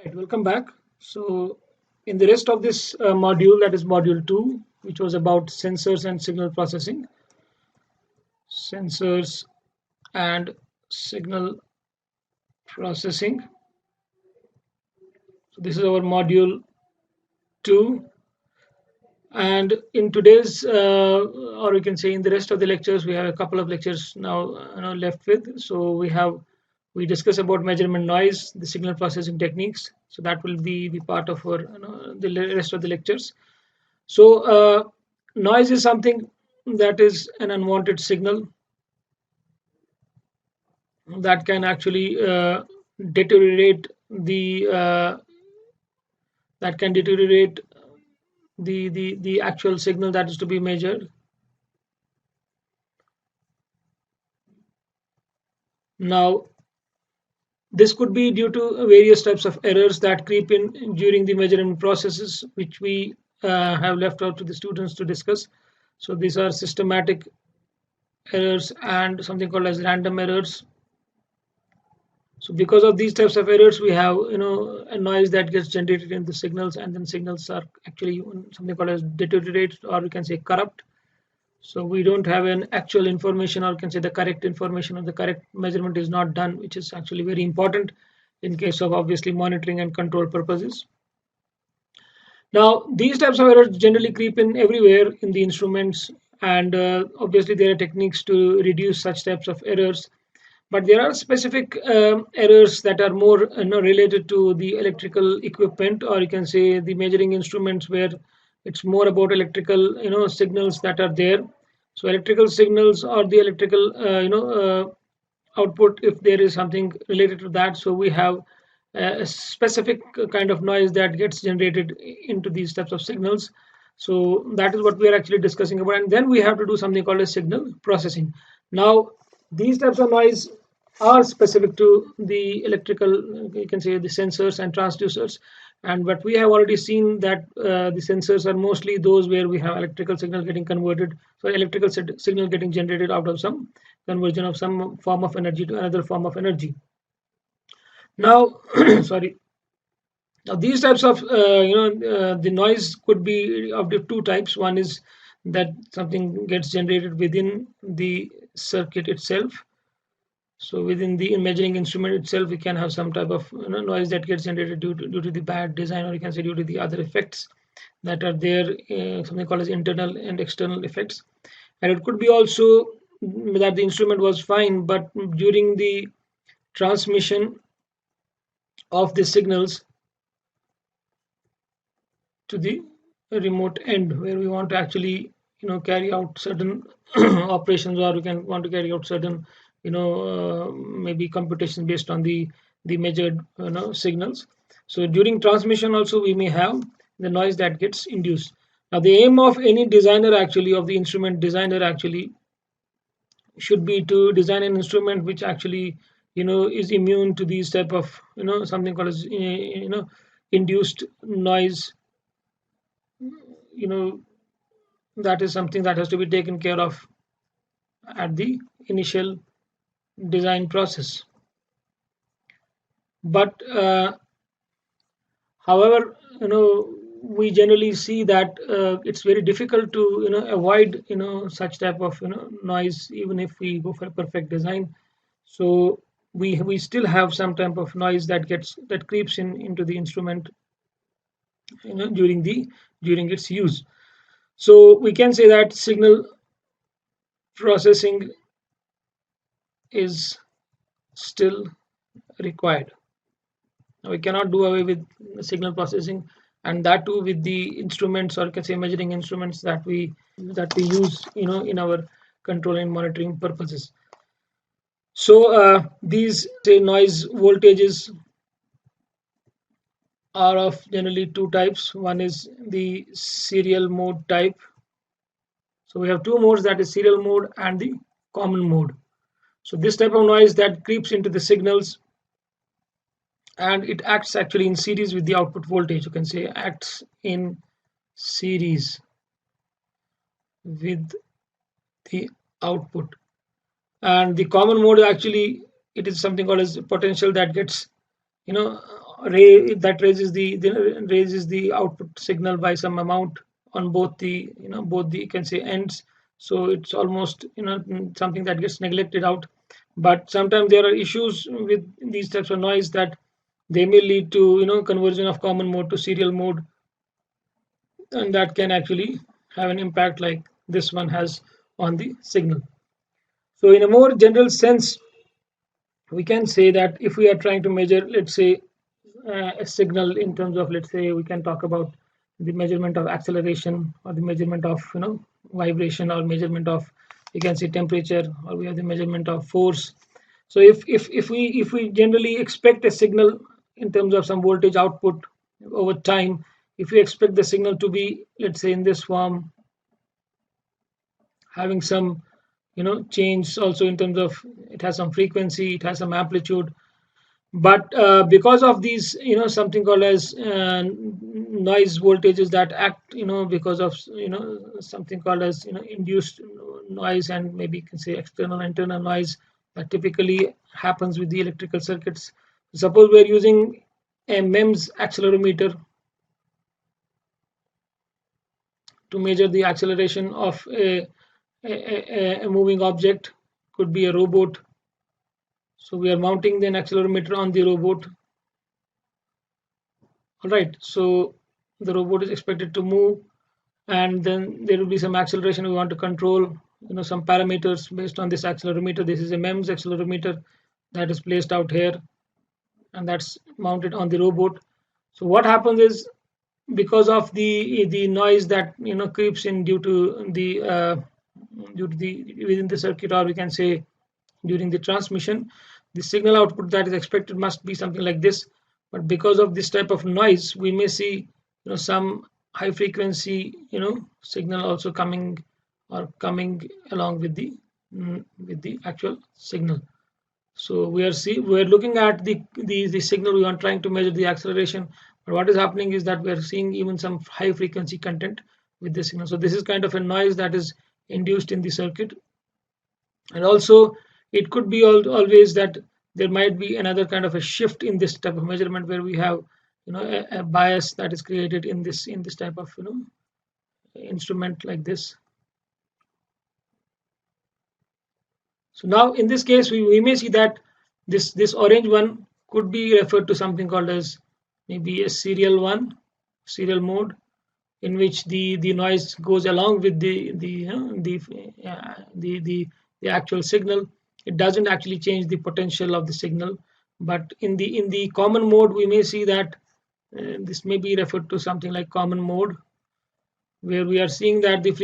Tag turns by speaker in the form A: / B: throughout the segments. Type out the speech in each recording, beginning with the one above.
A: Right, welcome back. So, in the rest of this module, that is module 2, which was about sensors and signal processing, sensors and signal processing. So, this is our module 2. And in today's, or we can say in the rest of the lectures, we have a couple of lectures now left with. So, we discuss about measurement noise, the signal processing techniques. So, that will be the part of our the rest of the lectures. So, noise is something that is an unwanted signal that can actually deteriorate the that can deteriorate the actual signal that is to be measured. Now, this could be due to various types of errors that creep in during the measurement processes, which we have left out to the students to discuss. So, these are systematic errors and something called as random errors. So because of these types of errors, we have a noise that gets generated in the signals, and then signals are actually something called as deteriorated, or we can say corrupt. So we don't have an actual information, or we can say the correct information, or the correct measurement is not done, which is actually very important in case of obviously monitoring and control purposes. Now, these types of errors generally creep in everywhere in the instruments, and obviously there are techniques to reduce such types of errors, but there are specific errors that are more related to the electrical equipment, or you can say the measuring instruments, where it's more about electrical signals that are there. So electrical signals or the electrical output, if there is something related to that, so we have a specific kind of noise that gets generated into these types of signals. So that is what we are actually discussing about, and then we have to do something called a signal processing. Now, these types of noise are specific to the electrical, you can say, the sensors and transducers, and but we have already seen that the sensors are mostly those where we have electrical signal getting converted, so electrical signal getting generated out of some conversion of some form of energy to another form of energy. Now, sorry. Now, these types of the noise could be of the two types. One is that something gets generated within the circuit itself. So within the measuring instrument itself, we can have some type of noise that gets generated due to the bad design, or you can say due to the other effects that are there, something called as internal and external effects. And it could be also that the instrument was fine, but during the transmission of the signals to the remote end, where we want to actually carry out certain operations, or we can want to carry out certain maybe computation based on the measured signals. So during transmission also we may have the noise that gets induced. Now, the aim of any designer, actually of the instrument designer, actually should be to design an instrument which actually is immune to these type of something called as induced noise. you know that is something that has to be taken care of at the initial design process. But however, we generally see that it's very difficult to avoid such type of noise, even if we go for a perfect design. So we still have some type of noise that creeps in into the instrument during its use. So we can say that signal processing is still required. Now, we cannot do away with signal processing, and that too with the instruments, or can say measuring instruments that we use in our control and monitoring purposes. So these say noise voltages are of generally two types. One is the serial mode type. So we have two modes, that is serial mode and the common mode. So this type of noise that creeps into the signals, and it acts actually in series with the output voltage. You can say acts in series with the output. And the common mode, actually it is something called as potential that gets raises the output signal by some amount on both the both the, you can say, ends. So it's almost something that gets neglected out. But sometimes there are issues with these types of noise that they may lead to conversion of common mode to serial mode, and that can actually have an impact like this one has on the signal. So in a more general sense, we can say that if we are trying to measure, let's say, a signal in terms of, let's say, we can talk about the measurement of acceleration, or the measurement of vibration, or measurement of, you can say, temperature, or we have the measurement of force. So if we generally expect a signal in terms of some voltage output over time, if we expect the signal to be, let's say, in this form, having some change also in terms of, it has some frequency, it has some amplitude, but because of these something called as noise voltages that act because of something called as induced noise, and maybe you can say external internal noise that typically happens with the electrical circuits. Suppose we're using a MEMS accelerometer to measure the acceleration of a moving object, could be a robot. So we are mounting an accelerometer on the robot. All right, so the robot is expected to move, and then there will be some acceleration we want to control, some parameters based on this accelerometer. This is a MEMS accelerometer that is placed out here, and that's mounted on the robot. So what happens is, because of the noise that creeps in due to the within the circuit, or we can say during the transmission, the signal output that is expected must be something like this. But because of this type of noise, we may see some high frequency signal also coming, or coming along with the actual signal. So we're looking at the signal, we are trying to measure the acceleration, but what is happening is that we are seeing even some high frequency content with the signal. So this is kind of a noise that is induced in the circuit. And also it could be always that there might be another kind of a shift in this type of measurement, where we have a bias that is created in this type of instrument like this. So now in this case, we may see that this orange one could be referred to something called as maybe a serial mode, in which the noise goes along with the actual signal. It doesn't actually change the potential of the signal. But in the common mode, we may see that this may be referred to something like common mode, where we are seeing that the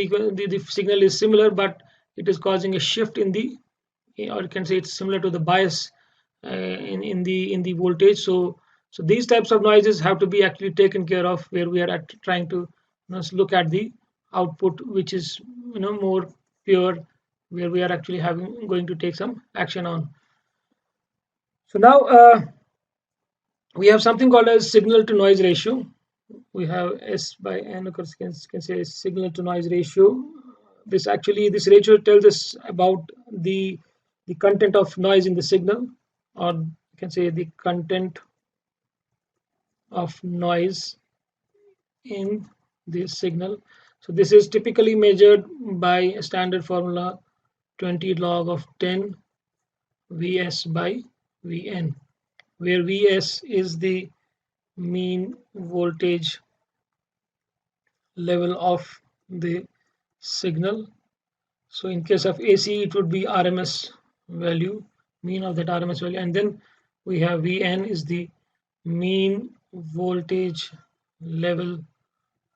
A: signal is similar, but it is causing a shift in the, or you can say it's similar to the bias in the voltage. So these types of noises have to be actually taken care of, where we are trying to look at the output, which is more pure, where we are actually going to take some action on. So now we have something called as signal to noise ratio. We have S by N, of course, can say signal to noise ratio. This ratio tells us about the content of noise in the signal, or you can say the content of noise in the signal. So this is typically measured by a standard formula, 20 log of 10 Vs by Vn, where Vs is the mean voltage level of the signal. So in case of AC, it would be RMS value, mean of that RMS value, and then we have Vn is the mean voltage level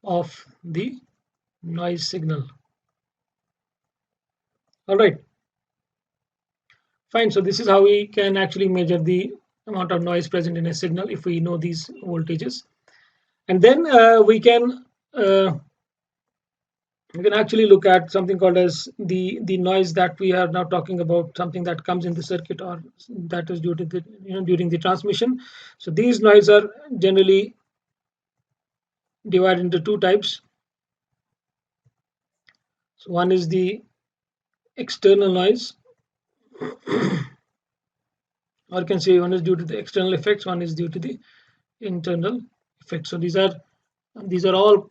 A: of the noise signal. All right, fine. So this is how we can actually measure the amount of noise present in a signal if we know these voltages. And then we can actually look at something called as the noise that we are now talking about, something that comes in the circuit, or that is due to the during the transmission. So these noise are generally divided into two types. So one is the external noise, or you can say one is due to the external effects, one is due to the internal effects. So these are all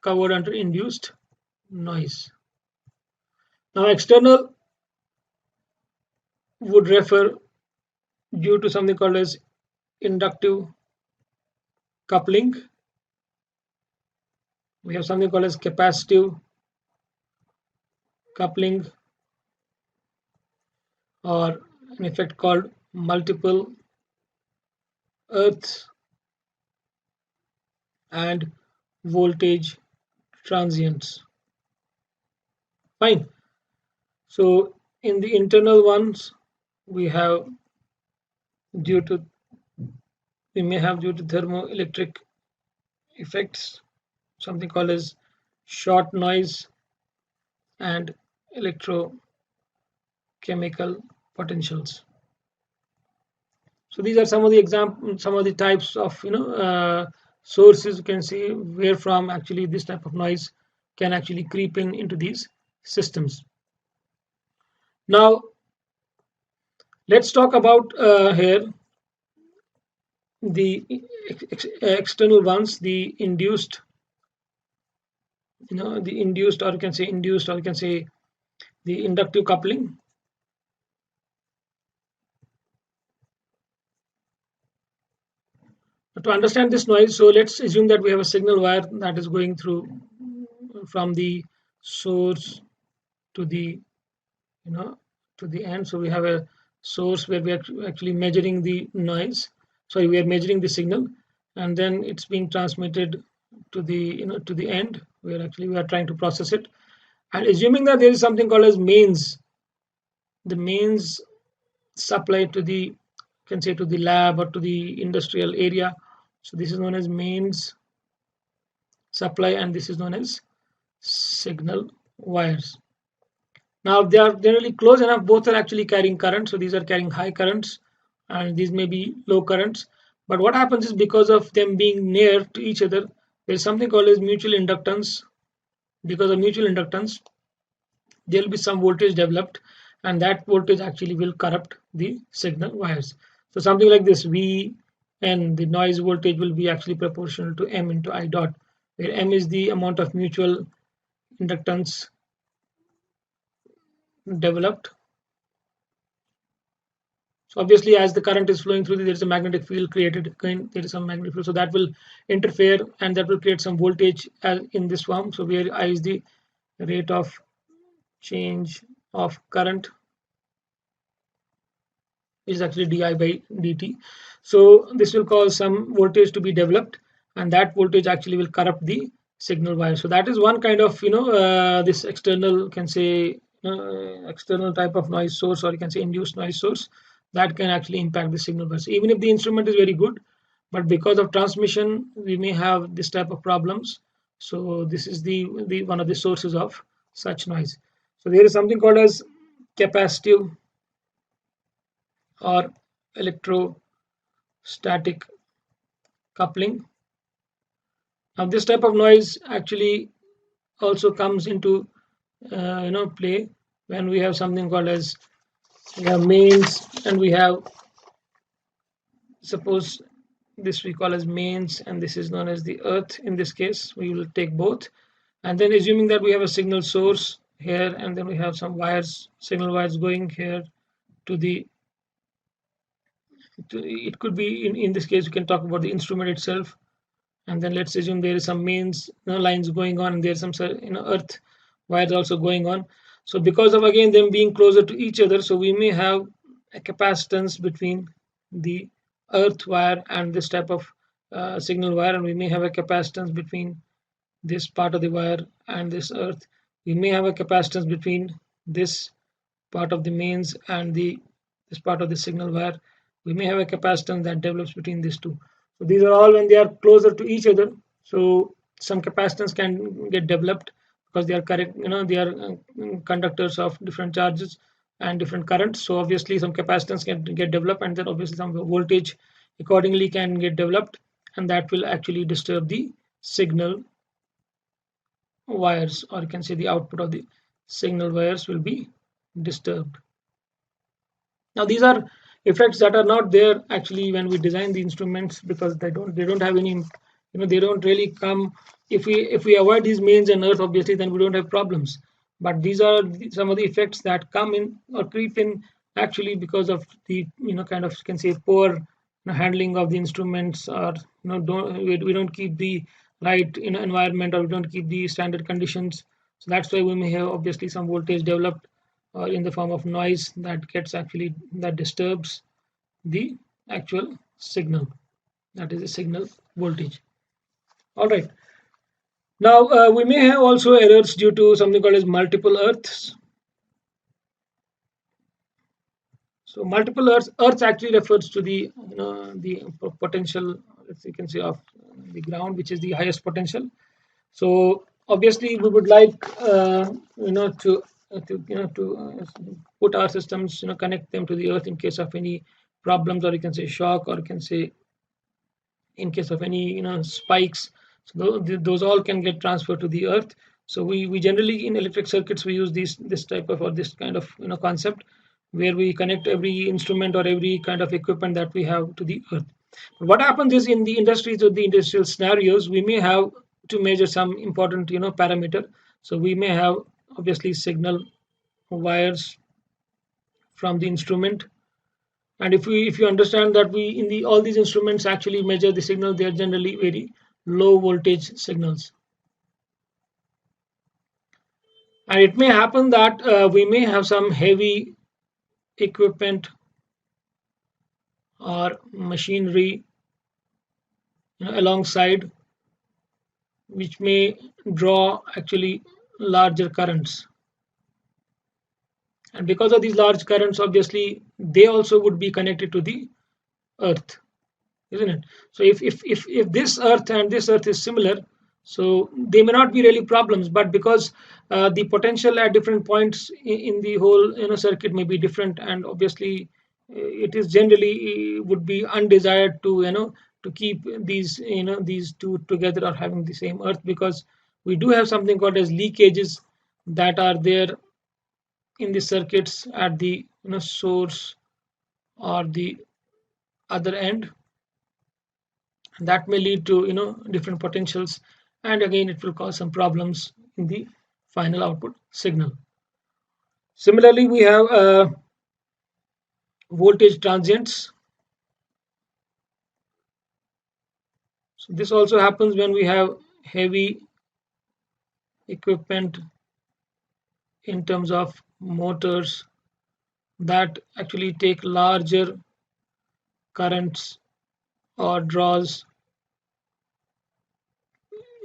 A: covered under induced noise. Now external would refer due to something called as inductive coupling. We have something called as capacitive coupling, or an effect called multiple earths and voltage transients. Fine. So in the internal ones, we have due to we may have due to thermoelectric effects, something called as short noise and electrochemical potentials. So these are some of the examples, some of the types of sources you can see where from actually this type of noise can actually creep in into these systems. Now let's talk about here the external ones, the induced, the induced, or you can say induced, or you can say the inductive coupling. To understand this noise, so let's assume that we have a signal wire that is going through from the source to the to the end. So we have a source where we are actually measuring the noise. Sorry, we are measuring the signal, and then it's being transmitted to the to the end where actually we are trying to process it. And assuming that there is something called as mains, the mains supply to the, can say, to the lab or to the industrial area. So this is known as mains supply, and this is known as signal wires. Now they are generally close enough, both are actually carrying current. So these are carrying high currents and these may be low currents. But what happens is, because of them being near to each other, there is something called as mutual inductance. Because of mutual inductance, there will be some voltage developed, and that voltage actually will corrupt the signal wires. So something like this, V, and the noise voltage will be actually proportional to M into I dot, where M is the amount of mutual inductance developed. So obviously, as the current is flowing through, there is a magnetic field created. There is some magnetic field, so that will interfere and that will create some voltage in this form. So where I is the rate of change of current, is actually di by dt. So this will cause some voltage to be developed, and that voltage actually will corrupt the signal wire. So that is one kind of this external, can say external type of noise source, or you can say induced noise source, that can actually impact the signal wires. Even if the instrument is very good, but because of transmission, we may have this type of problems. So this is the one of the sources of such noise. So there is something called as capacitive or electrostatic coupling. Now this type of noise actually also comes into play when we have something called as, we have mains, and we have, suppose this we call as mains, and this is known as the earth. In this case, we will take both, and then assuming that we have a signal source here, and then we have some wires, signal wires going here to the, it could be, in this case we can talk about the instrument itself, and then let's assume there is some mains lines going on, and there's some earth wires also going on. So because of, again, them being closer to each other, so we may have a capacitance between the earth wire and this type of signal wire, and we may have a capacitance between this part of the wire and this earth. We may have a capacitance between this part of the mains and this part of the signal wire. We may have a capacitance that develops between these two. So these are all when they are closer to each other. So some capacitance can get developed because they are correct, they are conductors of different charges and different currents. So obviously some capacitance can get developed, and then obviously some voltage accordingly can get developed, and that will actually disturb the signal wires, or you can say the output of the signal wires will be disturbed. Now these are effects that are not there actually when we design the instruments, because they don't have any, they don't really come. If we avoid these mains and earth, obviously then we don't have problems. But these are some of the effects that come in or creep in actually because of the, kind of, you can say, poor, handling of the instruments, or we don't keep the right, environment, or we don't keep the standard conditions. So that's why we may have obviously some voltage developed, or in the form of noise that disturbs the actual signal, that is a signal voltage. All right. Now we may have also errors due to something called as multiple earths. So multiple earths actually refers to the, the potential, you can say, of the ground, which is the highest potential. So obviously we would like, to put our systems, connect them to the earth in case of any problems, or you can say shock, or you can say in case of any, spikes. So those all can get transferred to the earth. So we generally, in electric circuits, we use this type of, or this kind of, concept, where we connect every instrument or every kind of equipment that we have to the earth. But what happens is, in the industries or the industrial scenarios, we may have to measure some important, parameter. So we may have obviously signal wires from the instrument. And if you understand that we in the all these instruments actually measure the signal, they are generally very low voltage signals. And it may happen that we may have some heavy equipment or machinery, alongside, which may draw actually larger currents. And because of these large currents, obviously they also would be connected to the earth, isn't it? So if this earth and this earth is similar, so they may not be really problems, but because the potential at different points in the whole, circuit may be different, and obviously it is generally would be undesired to, to keep these two together or having the same earth, because we do have something called as leakages that are there in the circuits at the, source or the other end, that may lead to, different potentials, and again it will cause some problems in the final output signal. Similarly, we have voltage transients. So this also happens when we have heavy equipment in terms of motors that actually take larger currents or draws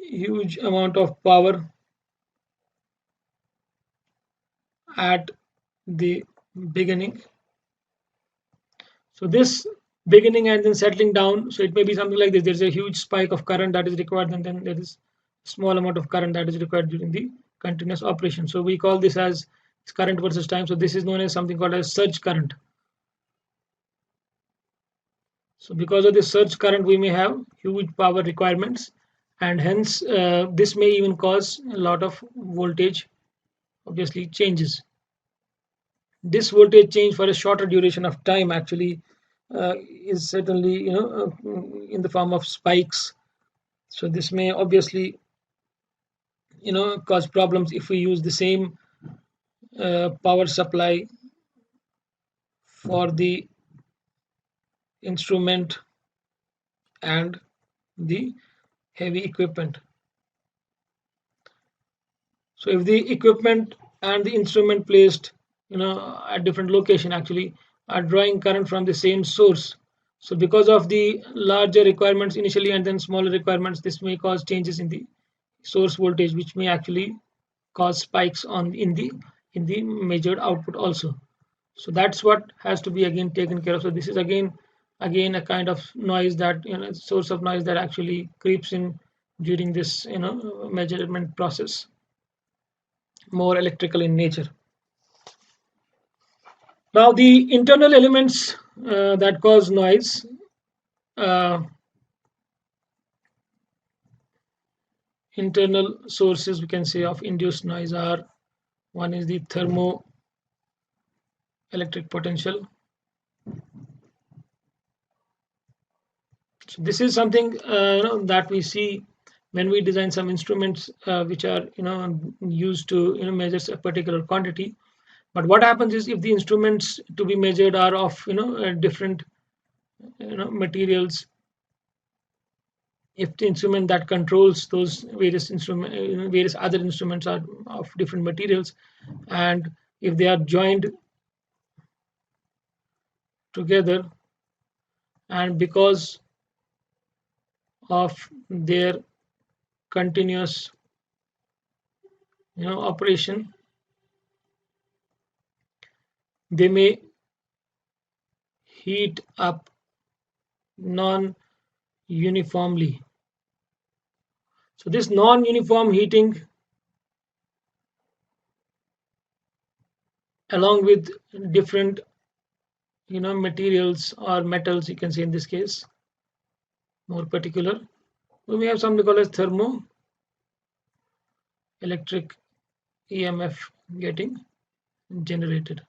A: huge amount of power at the beginning. So this beginning and then settling down, so it may be something like this. There's a huge spike of current that is required, and then there is a small amount of current that is required during the continuous operation. So we call this as current versus time. So this is known as something called as surge current. So because of this surge current, we may have huge power requirements, and hence this may even cause a lot of voltage obviously changes. This voltage change for a shorter duration of time actually is certainly, in the form of spikes. So this may obviously, cause problems if we use the same power supply for the instrument and the heavy equipment. So if the equipment and the instrument placed, at different location actually are drawing current from the same source, so because of the larger requirements initially and then smaller requirements, this may cause changes in the source voltage, which may actually cause spikes in the measured output also. So that's what has to be again taken care of. So this is again a kind of noise that, source of noise that actually creeps in during this, measurement process, more electrical in nature. Now the internal elements that cause noise, uh, internal sources we can say of induced noise are: one is the thermoelectric potential, So this is something that we see when we design some instruments which are used to measure a particular quantity. But what happens is if the instruments to be measured are of different materials, if the instrument that controls those various other instruments are of different materials, and if they are joined together, and because of their continuous operation, they may heat up non-uniformly. So this non-uniform heating, along with different materials or metals, you can say in this case, more particular, we have something called as thermoelectric EMF getting generated.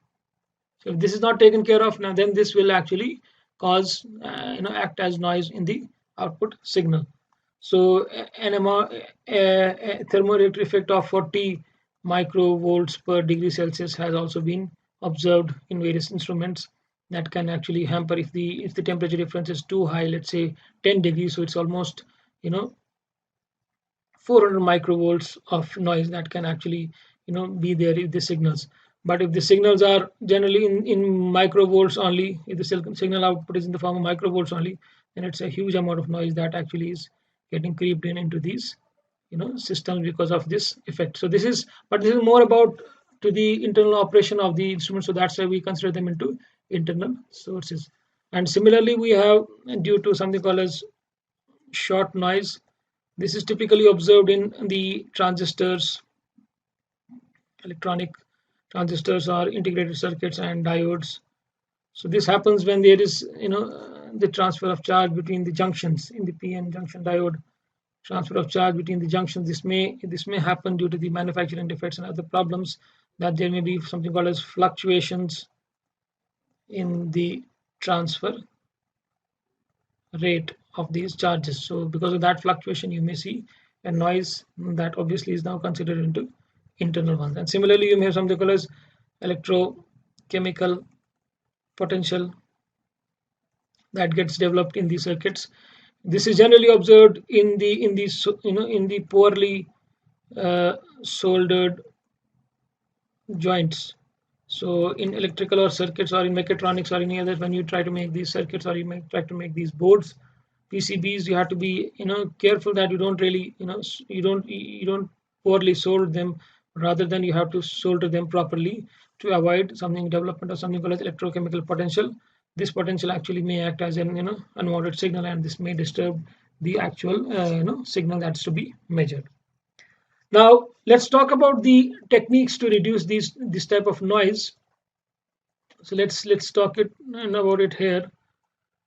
A: So if this is not taken care of now, then this will actually cause act as noise in the output signal. So a thermoelectric effect of 40 microvolts per degree Celsius has also been observed in various instruments that can actually hamper if the temperature difference is too high, let's say 10 degrees. So it's almost 400 microvolts of noise that can actually be there if the signals. But if the signals are generally in microvolts only, if the signal output is in the form of microvolts only, then it's a huge amount of noise that actually is getting creeped in into these systems because of this effect. So this is, but this is more about to the internal operation of the instrument, so that's why we consider them into internal sources. And similarly, we have, due to something called as short noise, this is typically observed in the transistors, electronic transistors or integrated circuits and diodes. So this happens when there is the transfer of charge between the junctions in the PN junction diode. Transfer of charge between the junctions. This may happen due to the manufacturing defects and other problems, that there may be something called as fluctuations in the transfer rate of these charges. So because of that fluctuation, you may see a noise that obviously is now considered into internal ones. And similarly, you may have something called as electrochemical potential that gets developed in these circuits. This is generally observed in the poorly soldered joints. So in electrical or circuits or in mechatronics or any other, when you try to make these circuits or you may try to make these boards, PCBs, you have to be careful that you don't really you don't poorly solder them, rather than you have to solder them properly to avoid something development of something called as electrochemical potential. This potential actually may act as an unwanted signal, and this may disturb the actual signal that's to be measured. Now let's talk about the techniques to reduce this type of noise. So let's talk about it here.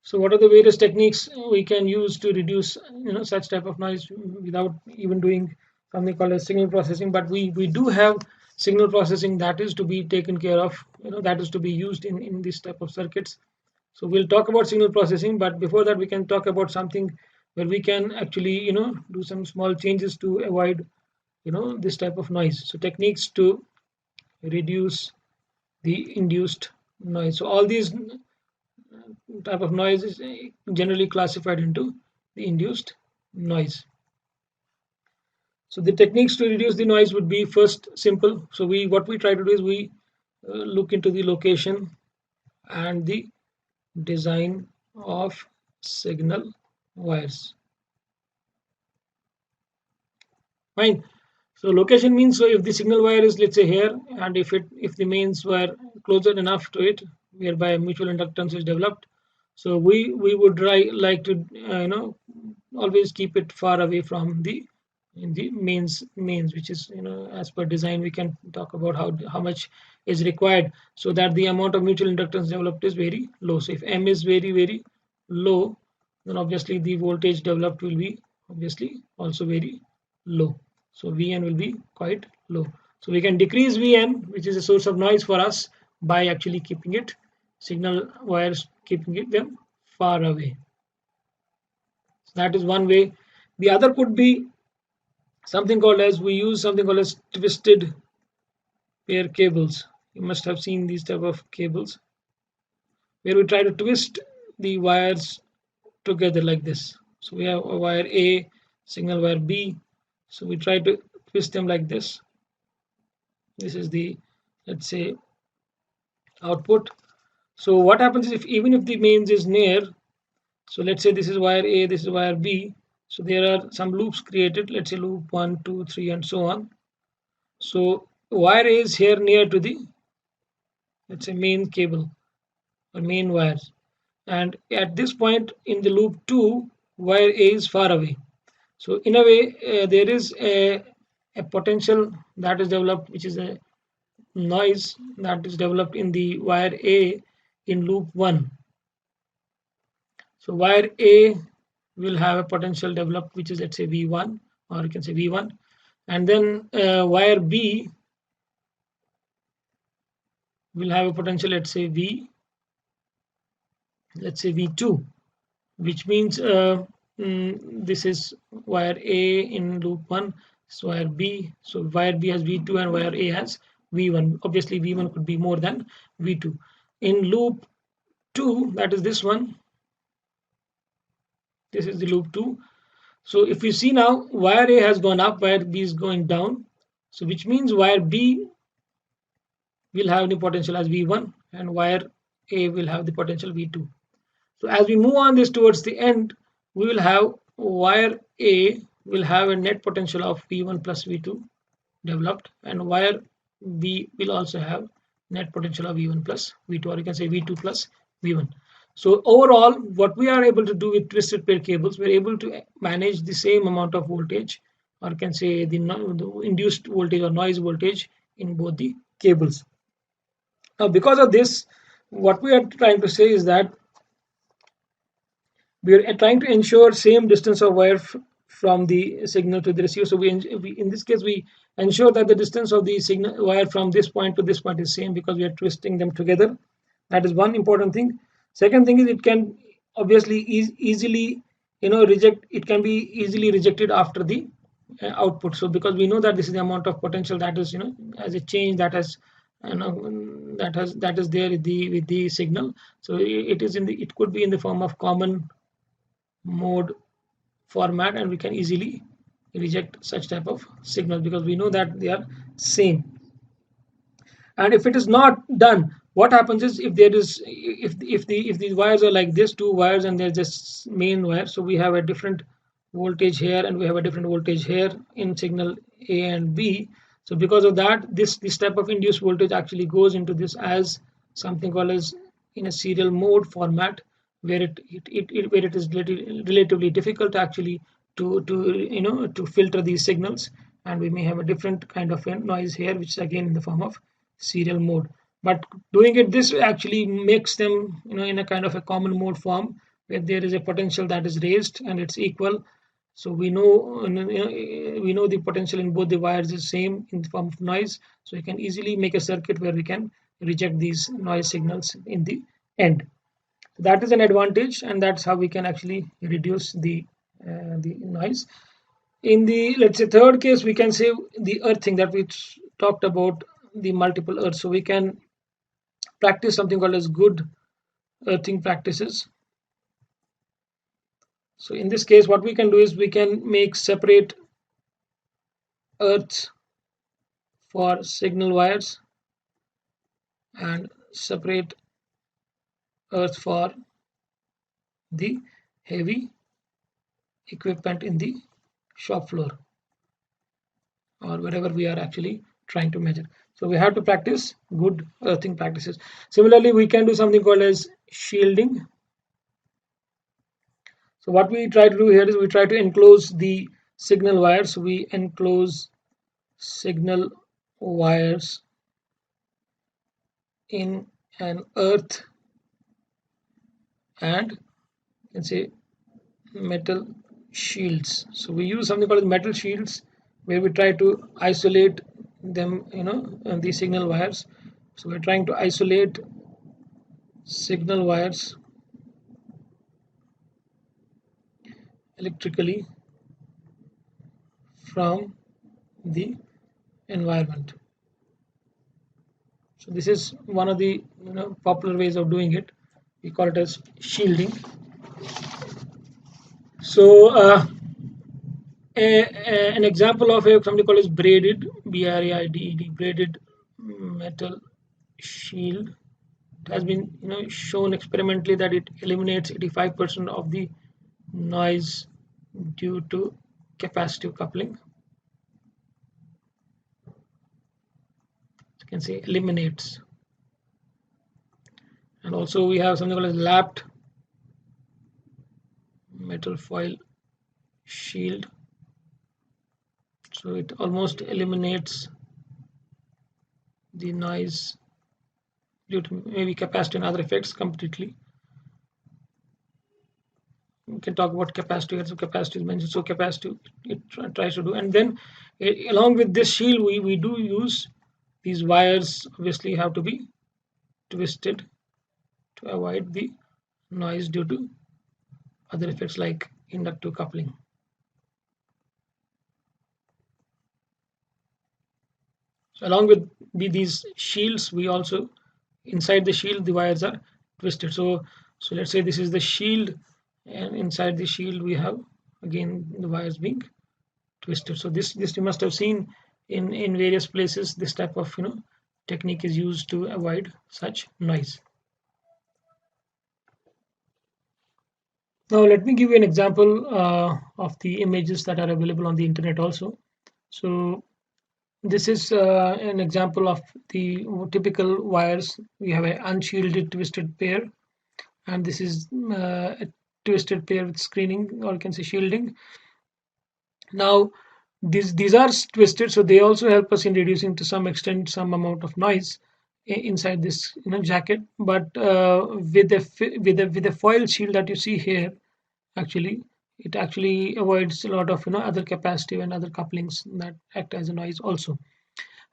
A: So what are the various techniques we can use to reduce such type of noise without even doing something called as signal processing? But we do have signal processing that is to be taken care of, that is to be used in this type of circuits. So we'll talk about signal processing, but before that we can talk about something where we can actually do some small changes to avoid this type of noise. So techniques to reduce the induced noise. So all these type of noise is generally classified into the induced noise. So the techniques to reduce the noise would be, first, simple. So what we try to do is we look into the location and the design of signal wires. Fine. So location means, so if the signal wire is, let's say, here, and if the mains were closer enough to it, whereby mutual inductance is developed, so we would like to always keep it far away from the mains, which is as per design we can talk about how much is required, so that the amount of mutual inductance developed is very low. So if M is very low, then obviously the voltage developed will be obviously also very low. So Vn will be quite low. So we can decrease Vn, which is a source of noise for us, by actually keeping it signal wires, keeping them far away. That is one way. The other could be something called as, we use something called as twisted pair cables. You must have seen these type of cables where we try to twist the wires together like this. So we have a wire A, signal wire B. So we try to twist them like this. This is the, let's say, output. So what happens is, if even if the mains is near, so let's say this is wire A, this is wire B. So there are some loops created. Let's say loop 1, 2, 3, and so on. So wire A is here near to the, let's say, main cable or main wires, and at this point in the loop 2, wire A is far away. So in a way, there is a potential that is developed, which is a noise that is developed in the wire A in loop 1. So wire A will have a potential developed, which is, let's say, V1, or you can say V1, and then wire B will have a potential, let's say V2, which means this is wire A in loop 1, so wire B. So wire B has V2 and wire A has V1. Obviously, V1 could be more than V2. In loop 2, that is this one, this is the loop 2. So if you see now, wire A has gone up, wire B is going down. So which means wire B will have the potential as V1 and wire A will have the potential V2. So as we move on this towards the end, we will have wire A will have a net potential of V1 plus V2 developed, and wire B will also have net potential of V1 plus V2, or you can say V2 plus V1. So overall, what we are able to do with twisted pair cables, we're able to manage the same amount of voltage, or you can say the induced voltage or noise voltage in both the cables. Now, because of this, what we are trying to say is that we are trying to ensure same distance of wire from the signal to the receiver. So we in this case, we ensure that the distance of the signal wire from this point to this point is same, because we are twisting them together. That is one important thing. Second thing is, it can obviously easily reject. It can be easily rejected after the output. So because we know that this is the amount of potential that is as a change that has that is there with the signal. So it could be in the form of common mode format, and we can easily reject such type of signals because we know that they are same. And if it is not done, what happens is, if there is if these wires are like this, two wires, and there's this main wire, so we have a different voltage here and we have a different voltage here in signal A and B. So because of that, this type of induced voltage actually goes into this as something called as in a serial mode format, where it is relatively difficult actually to filter these signals, and we may have a different kind of a noise here, which is again in the form of serial mode. But doing it this way actually makes them in a kind of a common mode form, where there is a potential that is raised and it's equal. So we know the potential in both the wires is same in the form of noise. So you can easily make a circuit where we can reject these noise signals in the end. That is an advantage, and that's how we can actually reduce the noise. In the, let's say, third case, we can say the earthing that we talked about, the multiple earths. So we can practice something called as good earthing practices. So in this case, what we can do is we can make separate earths for signal wires and separate earth for the heavy equipment in the shop floor or wherever we are actually trying to measure. So we have to practice good earthing practices. Similarly, we can do something called as shielding. So what we try to do here is we try to enclose the signal wires. We enclose signal wires in an earth and you can say metal shields. So we use something called metal shields, where we try to isolate them, the signal wires. So we're trying to isolate signal wires electrically from the environment. So this is one of the popular ways of doing it. We call it as shielding. So an example of something called as braided, BRAIDED, braided metal shield. It has been shown experimentally that it eliminates 85% of the noise due to capacitive coupling. You can say eliminates. And also we have something called as lapped metal foil shield. So it almost eliminates the noise due to maybe capacitive and other effects completely. We can talk about capacitive. So capacitive is mentioned. So capacitive it tries to do, and then along with this shield, we do use these wires. Obviously, have to be twisted to avoid the noise due to other effects like inductive coupling. So along with these shields, we also inside the shield the wires are twisted. So let's say this is the shield, and inside the shield we have again the wires being twisted. So this you must have seen in various places. This type of technique is used to avoid such noise. Now let me give you an example of the images that are available on the internet also. So this is an example of the typical wires. We have an unshielded twisted pair, and this is a twisted pair with screening, or you can say shielding. Now these are twisted, so they also help us in reducing to some extent some amount of noise inside this jacket. But with the foil shield that you see here, actually it actually avoids a lot of other capacitive and other couplings that act as a noise also.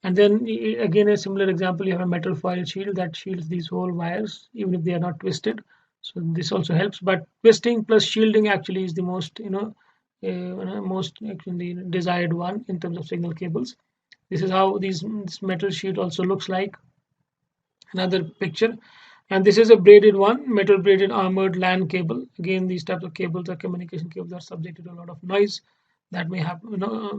A: And then again, a similar example, you have a metal foil shield that shields these whole wires even if they are not twisted. So this also helps, but twisting plus shielding actually is the most most actually desired one in terms of signal cables. This is how this metal sheet also looks like. Another picture, and this is a braided one, metal braided armored LAN cable. Again, these types of cables or communication cables are subjected to a lot of noise that may have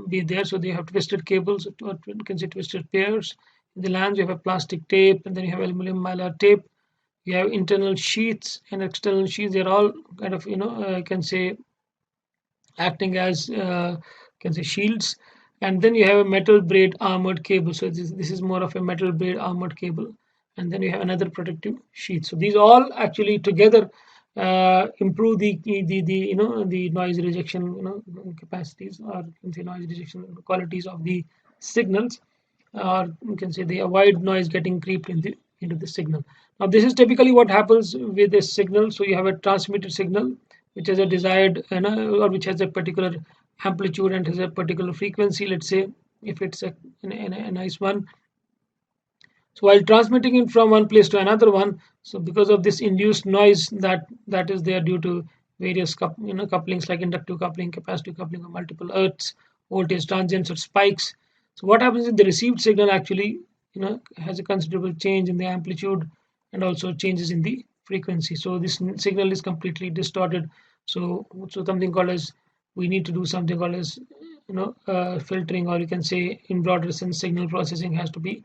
A: be there. So they have twisted cables, or you can say twisted pairs. In the LANs, you have a plastic tape, and then you have aluminum mylar tape. You have internal sheaths and external sheaths. They're all kind of you can say acting as can say shields. And then you have a metal braid armored cable. So this is more of a metal braid armored cable, and then you have another protective sheath. So these all actually together improve the the noise rejection capacities, or you can say noise rejection qualities of the signals, or you can say they avoid noise getting creeped into the signal. Now this is typically what happens with a signal. So you have a transmitted signal which has a desired or which has a particular amplitude and has a particular frequency. Let's say if it's a nice one. So while transmitting it from one place to another one, so because of this induced noise that is there due to various couplings like inductive coupling, capacitive coupling, or multiple earths, voltage transients or spikes. So what happens is the received signal actually has a considerable change in the amplitude and also changes in the frequency. So this signal is completely distorted. So something called as, we need to do something called as filtering, or you can say in broader sense signal processing has to be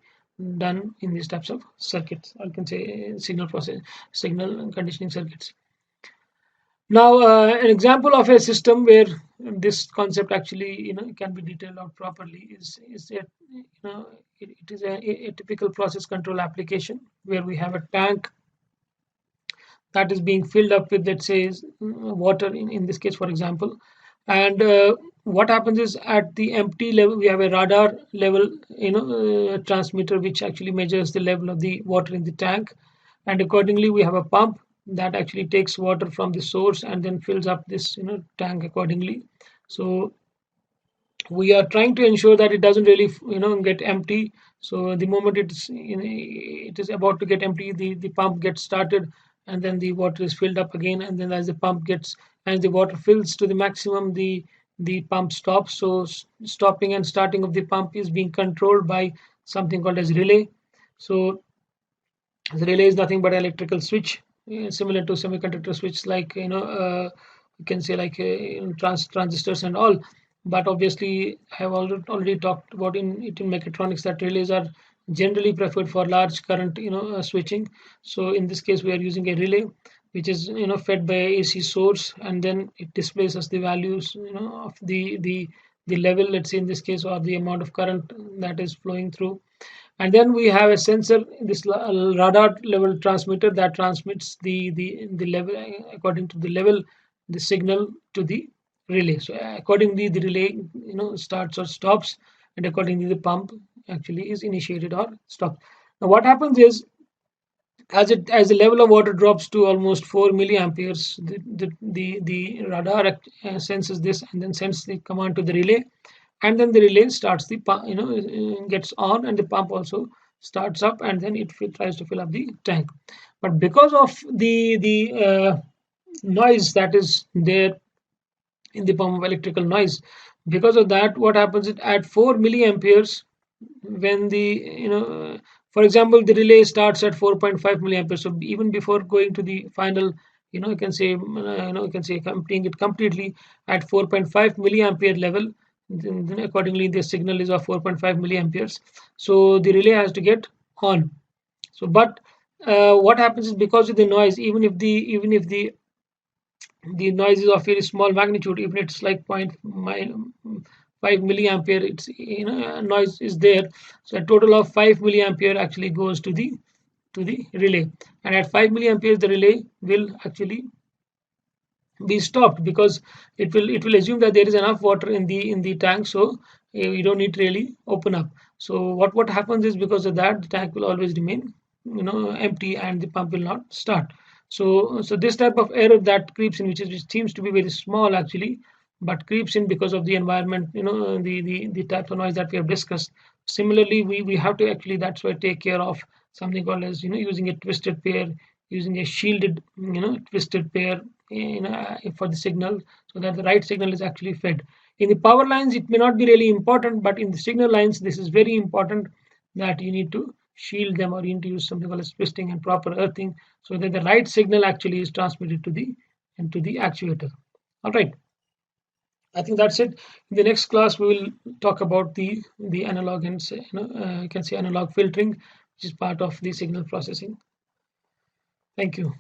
A: done in these types of circuits, or you can say signal conditioning circuits. Now an example of a system where this concept actually can be detailed out properly is that it is a typical process control application where we have a tank that is being filled up with, let's say, water in this case, for example. And what happens is at the empty level we have a radar level transmitter which actually measures the level of the water in the tank, and accordingly we have a pump that actually takes water from the source and then fills up this tank accordingly. So we are trying to ensure that it doesn't really get empty. So the moment it is about to get empty, the pump gets started, and then the water is filled up again, and then as the water fills to the maximum, the pump stops. So stopping and starting of the pump is being controlled by something called as relay. So the relay is nothing but electrical switch, similar to semiconductor switch, like you can say like transistors and all. But obviously, I have already talked about in it in mechatronics that relays are generally preferred for large current switching. So in this case, we are using a relay which is fed by a AC source, and then it displays us the values of the level, let's say in this case, or the amount of current that is flowing through. And then we have a sensor, this radar level transmitter, that transmits the level, according to the level, the signal to the relay. So accordingly the relay starts or stops, and accordingly the pump actually is initiated or stopped. Now what happens is, as the level of water drops to almost 4 milliamperes, the radar senses this and then sends the command to the relay, and then the relay starts the pump, gets on, and the pump also starts up, and then it tries to fill up the tank. But because of the noise that is there in the form of electrical noise, because of that, what happens is at 4 milliamperes, when the for example, the relay starts at 4.5 milliamperes, so even before going to the final, you can say completing it completely at 4.5 milliampere level, then accordingly the signal is of 4.5 milliamperes, so the relay has to get on. So but what happens is, because of the noise, even if the noise is of very small magnitude, even it's like 0.5 milliampere, it's noise is there. So a total of 5 milliampere actually goes to the relay, and at 5 milliampere the relay will actually be stopped, because it will assume that there is enough water in the tank, so you don't need to really open up. So what happens is, because of that, the tank will always remain empty, and the pump will not start. So this type of error that creeps in, which seems to be very small actually, but creeps in because of the environment, the type of noise that we have discussed. Similarly, we have to actually, that's why, take care of something called as using a twisted pair, using a shielded twisted pair for the signal, so that the right signal is actually fed. In the power lines, it may not be really important, but in the signal lines, this is very important, that you need to shield them, or you need to use something called as twisting and proper earthing, so that the right signal actually is transmitted to the actuator. All right, I think that's it. In the next class, we will talk about the analog and you can say analog filtering, which is part of the signal processing. Thank you.